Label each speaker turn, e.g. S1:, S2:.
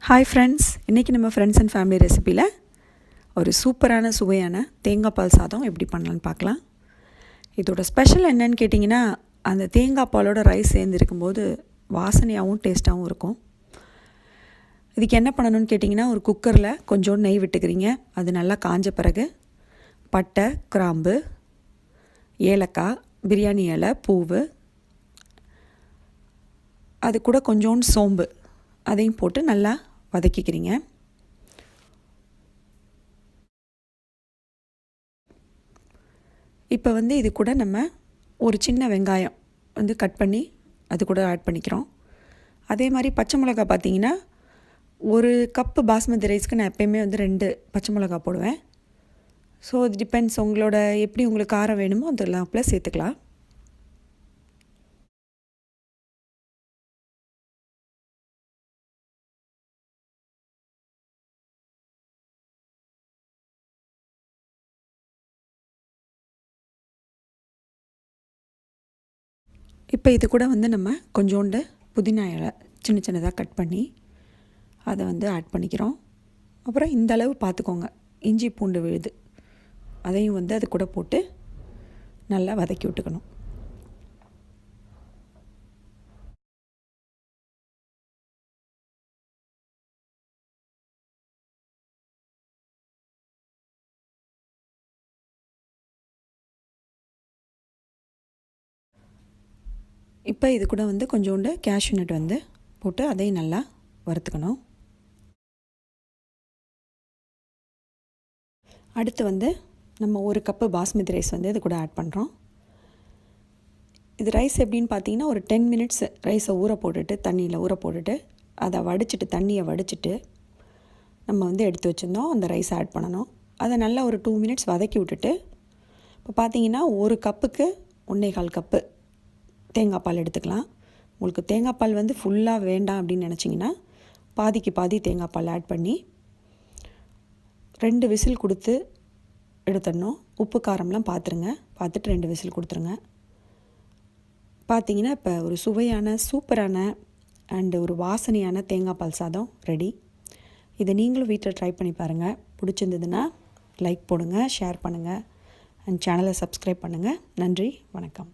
S1: Hi friends, இன்றைக்கி நம்ம friends and family ரெசிப்பியில் ஒரு சூப்பரான சுவையான தேங்காய் பால் சாதம் எப்படி பண்ணலான்னு பார்க்கலாம். இதோட ஸ்பெஷல் என்னன்னு கேட்டிங்கன்னா, அந்த தேங்காய் பாலோட ரைஸ் சேர்ந்துருக்கும்போது வாசனையாகவும் டேஸ்ட்டாகவும் இருக்கும். இதுக்கு என்ன பண்ணணும்னு கேட்டிங்கன்னா, ஒரு குக்கரில் கொஞ்சோண்டு நெய் விட்டுக்கிறீங்க. அது நல்லா காஞ்ச பிறகு பட்டை, கிராம்பு, ஏலக்காய், பிரியாணி இலை, பூவு, அது கூட கொஞ்சோண்டு சோம்பு அதையும் போட்டு நல்லா வதக்கிக்கிறீங்க. இப்போ இது கூட நம்ம ஒரு சின்ன வெங்காயம் கட் பண்ணி அது கூட ஆட் பண்ணிக்கிறோம். அதே மாதிரி பச்சை மிளகாய் பார்த்திங்கன்னா, ஒரு கப்பு பாஸ்மதி ரைஸ்க்கு நான் எப்போயுமே 2 பச்சை மிளகா போடுவேன். ஸோ இது டிபெண்ட்ஸ், உங்களோட எப்படி உங்களுக்கு காரம் வேணுமோ அதெல்லாம் ப்ளஸ் சேர்த்துக்கலாம். இப்போ இது கூட நம்ம கொஞ்சோண்டு புதினா இலை சின்ன சின்னதாக கட் பண்ணி அதை ஆட் பண்ணிக்கிறோம். அப்புறம் இந்த அளவு பார்த்துக்கோங்க, இஞ்சி பூண்டு விழுது அதையும் அது கூட போட்டு நல்லா வதக்கி விட்டுக்கணும். இப்போ இது கூட கொஞ்சோண்டு கேஷ்யூ நட் போட்டு அதையும் நல்லா வறுத்துக்கணும். அடுத்து நம்ம ஒரு கப்பு பாஸ்மதி ரைஸ் இது கூட ஆட் பண்ணுறோம். இது ரைஸ் எப்படின்னு பார்த்தீங்கன்னா, ஒரு 10 மினிட்ஸ் ரைஸை ஊற போட்டுட்டு, தண்ணியில் ஊற போட்டுட்டு அதை வடிச்சிட்டு, தண்ணியை வடிச்சிட்டு நம்ம எடுத்து வச்சுருந்தோம். அந்த ரைஸ் ஆட் பண்ணணும். அதை நல்லா ஒரு 2 மினிட்ஸ் வதக்கி விட்டுட்டு, இப்போ பார்த்தீங்கன்னா ஒரு கப்புக்கு 1.25 கப்பு தேங்காய் பால் எடுத்துக்கலாம். உங்களுக்கு தேங்காய் பால் ஃபுல்லாக வேண்டாம் அப்படின்னு நினச்சிங்கன்னா பாதிக்கு பாதி தேங்காய் பால் ஆட் பண்ணி 2 விசில் கொடுத்து எடுத்துடணும். உப்பு காரம்லாம் பார்த்துருங்க, பார்த்துட்டு 2 விசில் கொடுத்துருங்க. பார்த்தீங்கன்னா இப்போ ஒரு சுவையான சூப்பரான அண்டு ஒரு வாசனையான தேங்காய் பால் சாதம் ரெடி. இதை நீங்களும் வீட்டில் ட்ரை பண்ணி பாருங்கள். பிடிச்சிருந்ததுன்னா லைக் போடுங்க, ஷேர் பண்ணுங்கள் அண்ட் சேனலை சப்ஸ்கிரைப் பண்ணுங்கள். நன்றி, வணக்கம்.